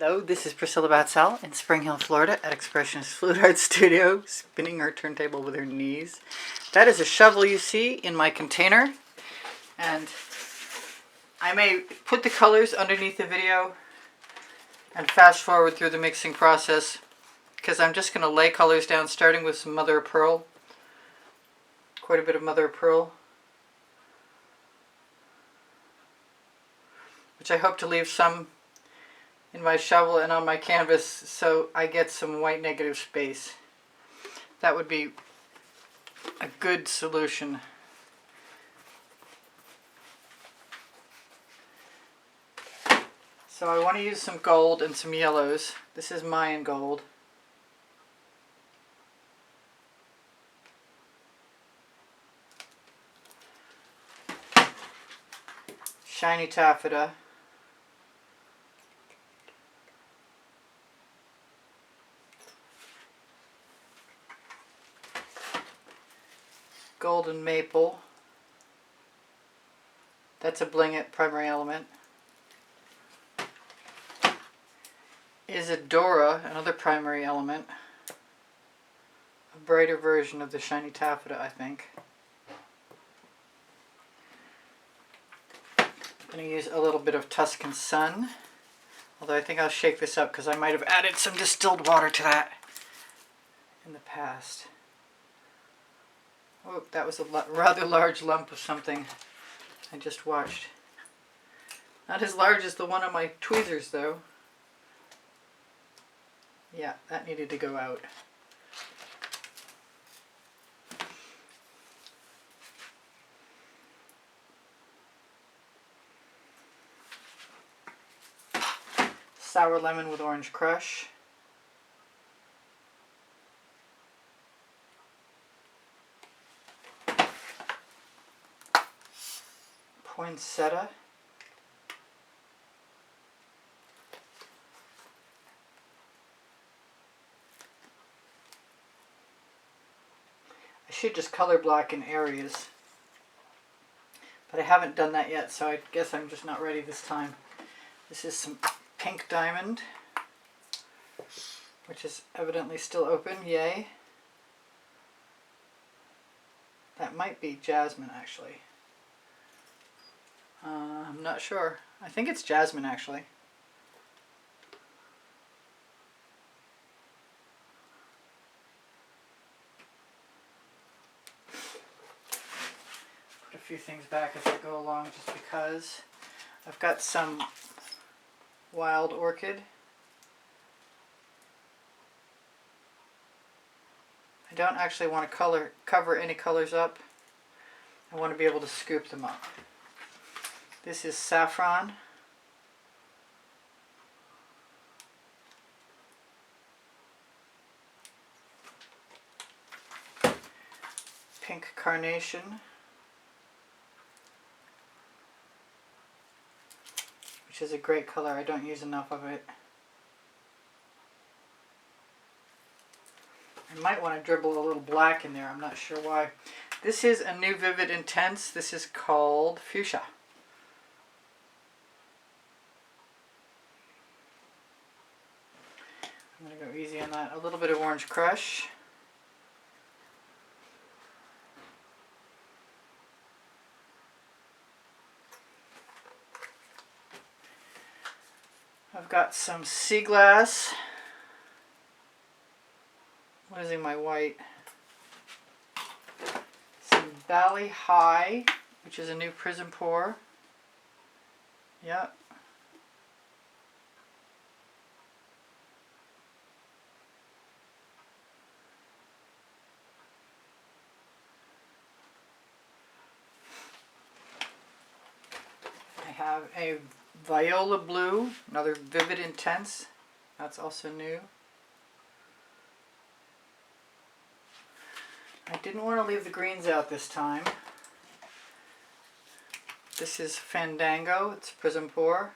Hello, this is Priscilla Batzell in Spring Hill, Florida at Expressionist Flute Art Studio, spinning her turntable with her knees. That is a shovel you see in my container, and I may put the colors underneath the video and fast forward through the mixing process because I'm just going to lay colors down, starting with some mother of pearl, quite a bit of mother of pearl, which I hope to leave some in my shovel and on my canvas so I get some white negative space. That would be a good solution. So I want to use some gold and some yellows. This is Mayan gold. Shiny taffeta. Golden maple. That's a Bling at Primary Element. Isadora, another Primary Element. A brighter version of the shiny taffeta, I think. I'm going to use a little bit of Tuscan Sun. Although I think I'll shake this up because I might have added some distilled water to that in the past. Oh, that was a rather large lump of something I just watched. Not as large as the one on my tweezers, though. Yeah, that needed to go out. Sour lemon with orange crush. Poinsettia. I should just color block in areas, but I haven't done that yet, so I guess I'm just not ready this time. This is some pink diamond, which is evidently still open, yay. That might be jasmine, actually. I'm not sure. I think it's jasmine, actually. Put a few things back as I go along just because. I've got some wild orchid. I don't actually want to cover any colors up. I want to be able to scoop them up. This is saffron. Pink carnation. Which is a great color. I don't use enough of it. I might want to dribble a little black in there. I'm not sure why. This is a new Vivid Intense. This is called Fuschia. I'm going to go easy on that. A little bit of orange crush. I've got some sea glass. Losing my white. Some Bali High, which is a new Prizm pour. Yep. I have a Viola blue, another Vivid Intense. That's also new. I didn't want to leave the greens out this time. This is Fandango, it's Prizm pour.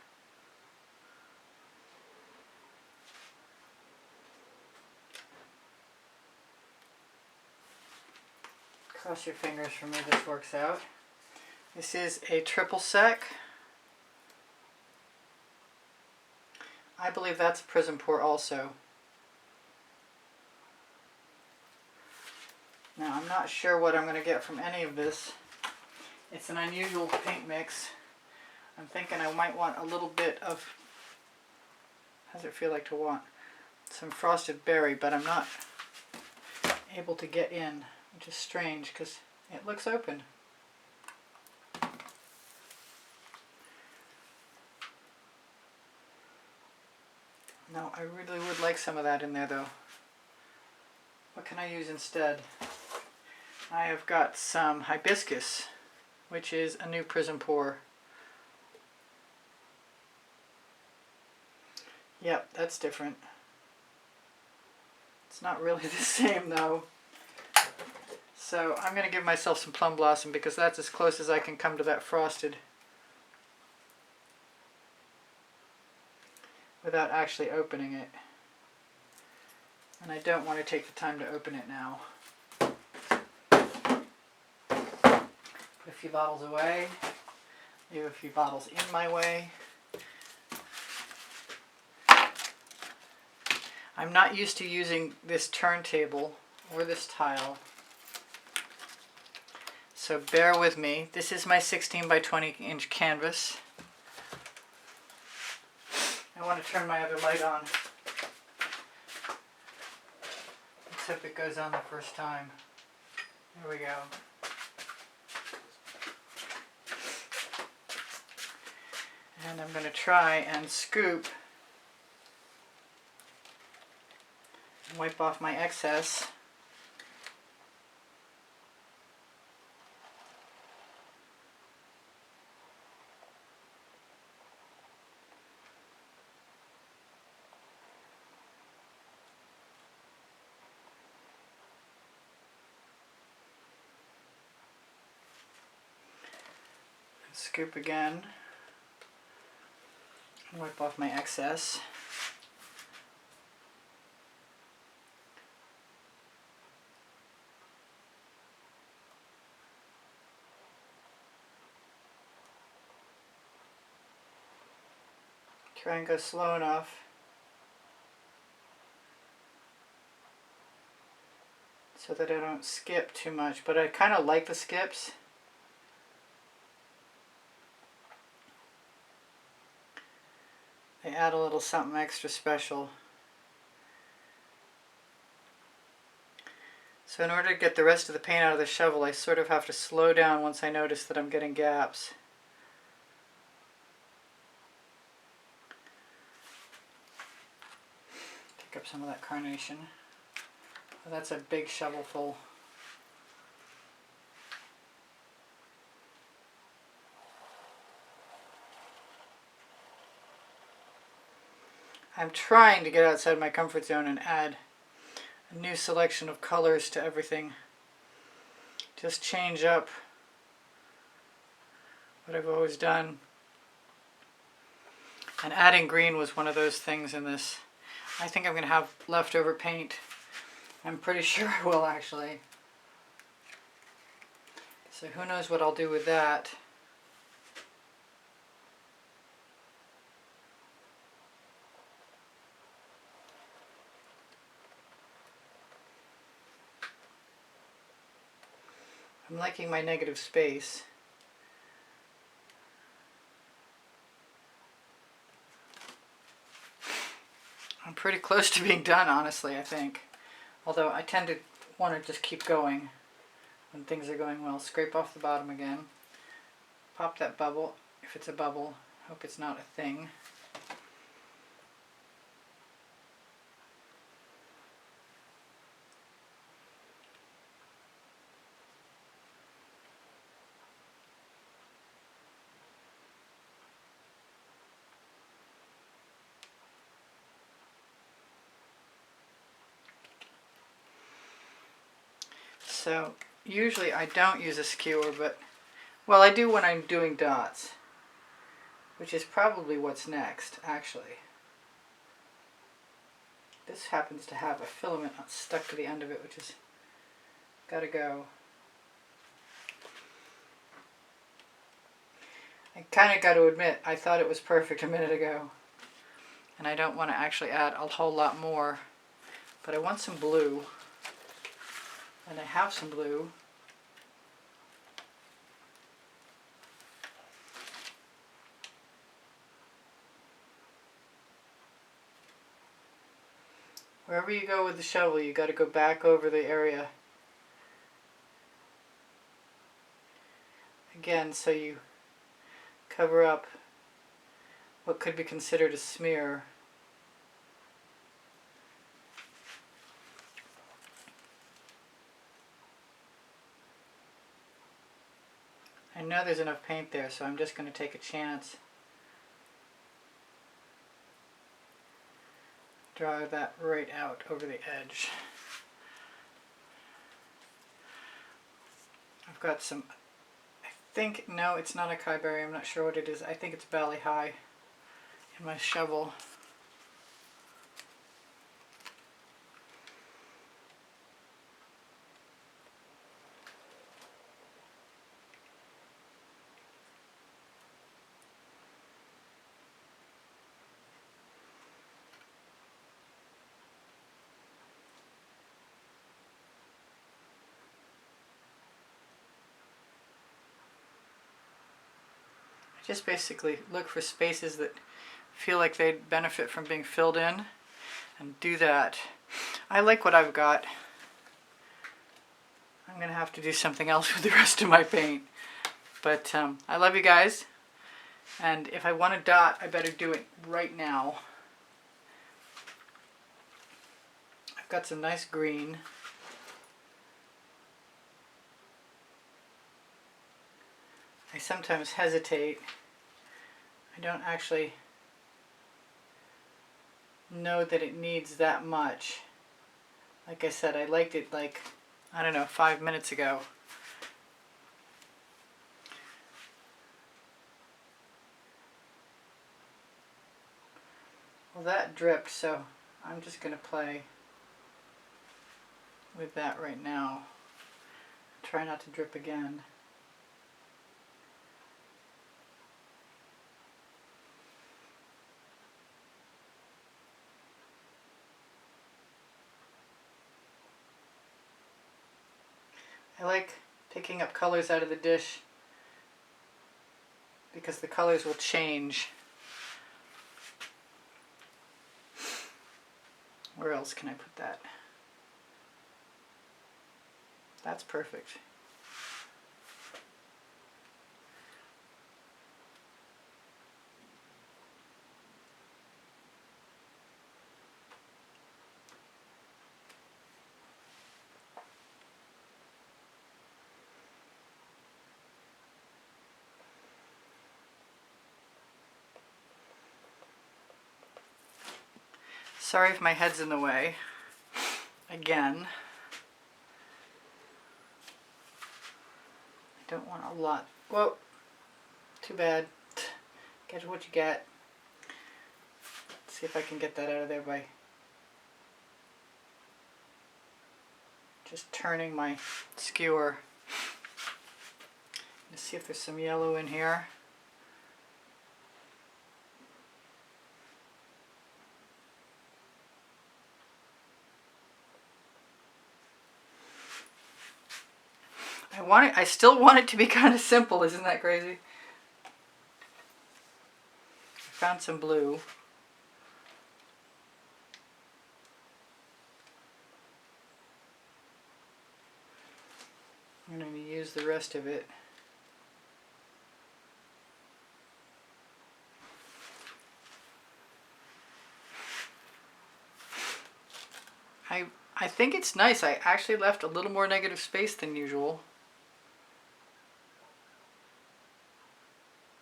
Cross your fingers for me this works out. This is a triple sec. I believe that's a Prizm pour also. Now I'm not sure what I'm going to get from any of this. It's an unusual paint mix. I'm thinking I might want a little bit of, how does it feel like to want some frosted berry, but I'm not able to get in, which is strange because it looks open. No, I really would like some of that in there though. What can I use instead? I have got some hibiscus, which is a new Prizm pour. Yep, that's different. It's not really the same though. So I'm going to give myself some Plum Blossom because that's as close as I can come to that frosted without actually opening it. And I don't want to take the time to open it now. Put a few bottles away. Leave a few bottles in my way. I'm not used to using this turntable or this tile, so bear with me. This is my 16 by 20 inch canvas. I want to turn my other light on. Let's hope it goes on the first time. There we go. And I'm going to try and scoop and wipe off my excess. Scoop again, and wipe off my excess. Try and go slow enough so that I don't skip too much, but I kind of like the skips. They add a little something extra special. So in order to get the rest of the paint out of the shovel, I sort of have to slow down once I notice that I'm getting gaps. Pick up some of that carnation. Oh, that's a big shovelful. I'm trying to get outside my comfort zone and add a new selection of colors to everything. Just change up what I've always done. And adding green was one of those things in this. I think I'm going to have leftover paint. I'm pretty sure I will actually. So who knows what I'll do with that. I'm liking my negative space. I'm pretty close to being done, honestly, I think. Although I tend to want to just keep going when things are going well. Scrape off the bottom again. Pop that bubble, if it's a bubble. Hope it's not a thing. So usually I don't use a skewer, but, well, I do when I'm doing dots, which is probably what's next, actually. This happens to have a filament stuck to the end of it, which is gotta go. I kind of got to admit, I thought it was perfect a minute ago, and I don't want to actually add a whole lot more, but I want some blue, and I have some blue. Wherever you go with the shovel, you got to go back over the area again, so you cover up what could be considered a smear. I know there's enough paint there, so I'm just going to take a chance. Draw that right out over the edge. I've got some, I think, no, it's not acai berry, I'm not sure what it is. I think it's Bali High in my shovel. Just basically look for spaces that feel like they'd benefit from being filled in and do that. I like what I've got. I'm going to have to do something else with the rest of my paint. But I love you guys. And if I want to dot, I better do it right now. I've got some nice green. I sometimes hesitate. I don't actually know that it needs that much. Like I said, I liked it like, I don't know, 5 minutes ago. Well, that dripped, so I'm just going to play with that right now. Try not to drip again. I like picking up colors out of the dish because the colors will change. Where else can I put that? That's perfect. Sorry if my head's in the way. Again. I don't want a lot. Whoa. Too bad. Get what you get. Let's see if I can get that out of there by just turning my skewer. Let's see if there's some yellow in here. I still want it to be kind of simple, isn't that crazy? I found some blue. I'm going to use the rest of it. I think it's nice. I actually left a little more negative space than usual.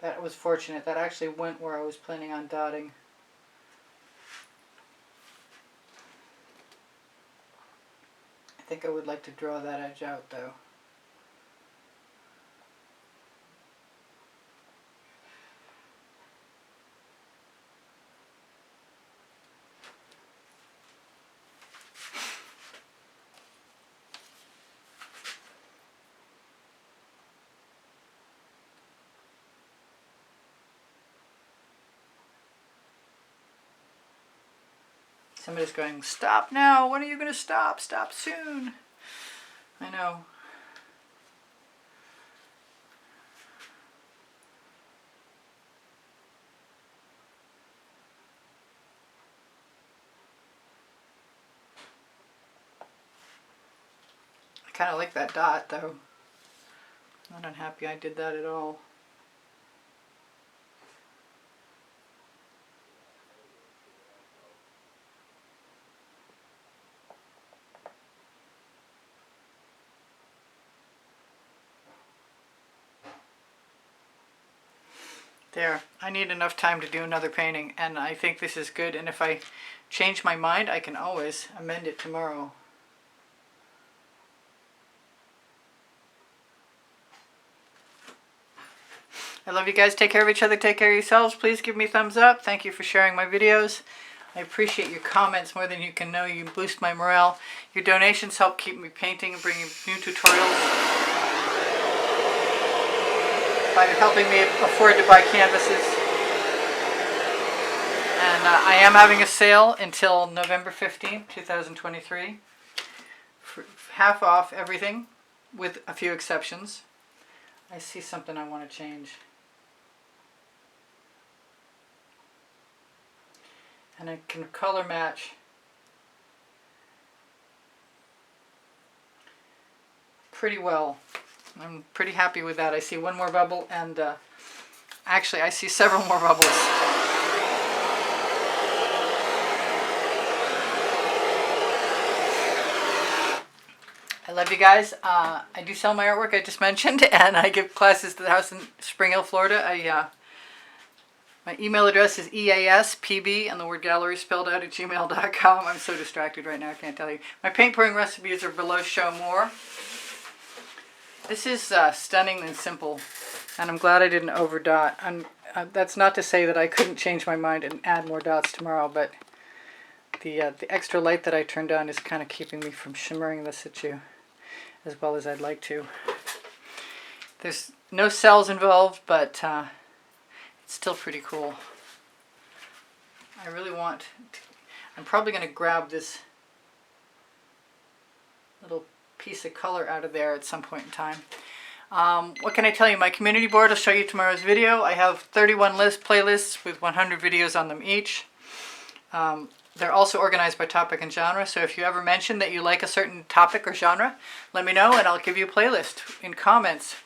That was fortunate. That actually went where I was planning on dotting. I think I would like to draw that edge out though. Somebody's going, stop now. When are you going to stop? Stop soon. I know. I kind of like that dot though. Not unhappy I did that at all. There, I need enough time to do another painting, and I think this is good, and if I change my mind, I can always amend it tomorrow. I love you guys. Take care of each other. Take care of yourselves. Please give me a thumbs up. Thank you for sharing my videos. I appreciate your comments more than you can know. You boost my morale. Your donations help keep me painting and bringing new tutorials. By helping me afford to buy canvases. And I am having a sale until November 15th, 2023. For half off everything, with a few exceptions. I see something I want to change. And I can color match pretty well. I'm pretty happy with that. I see one more bubble, and actually I see several more bubbles. I love you guys. I do sell my artwork I just mentioned, and I give classes to the house in Spring Hill, Florida. My email address is easpb, and the word gallery spelled out, at gmail.com. I'm so distracted right now, I can't tell you. My paint pouring recipes are below. Show more. This is stunning and simple, and I'm glad I didn't overdot. That's not to say that I couldn't change my mind and add more dots tomorrow, but the extra light that I turned on is kind of keeping me from shimmering this at you as well as I'd like to. There's no cells involved, but it's still pretty cool. I really want to, I'm probably going to grab this little piece of color out of there at some point in time. What can I tell you? My community board will show you tomorrow's video. I have 31 playlists with 100 videos on them each. They're also organized by topic and genre, so if you ever mention that you like a certain topic or genre, let me know and I'll give you a playlist in comments.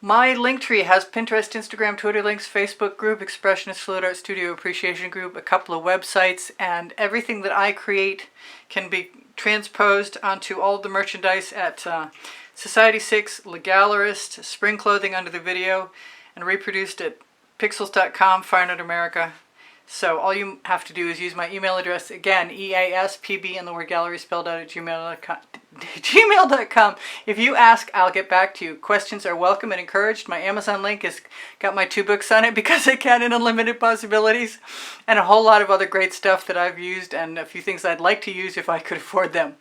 My Linktree has Pinterest, Instagram, Twitter links, Facebook group, Expressionist Fluid Art Studio Appreciation Group, a couple of websites, and everything that I create can be transposed onto all the merchandise at Society 6, Le Gallerist, Spring Clothing under the video, and reproduced at pixels.com, Fine Art America. So all you have to do is use my email address, again, easpb, and the word gallery spelled out, at gmail.com. If you ask, I'll get back to you. Questions are welcome and encouraged. My Amazon link has got my 2 books on it, Because I Can, and Unlimited Possibilities, and a whole lot of other great stuff that I've used, and a few things I'd like to use if I could afford them.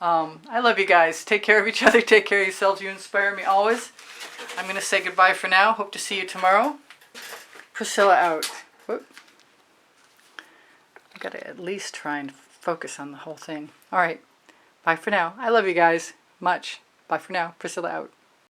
I love you guys. Take care of each other. Take care of yourselves. You inspire me always. I'm going to say goodbye for now. Hope to see you tomorrow. Priscilla out. Whoop. I've got to at least try and focus on the whole thing. All right. Bye for now. I love you guys much. Bye for now. Priscilla out.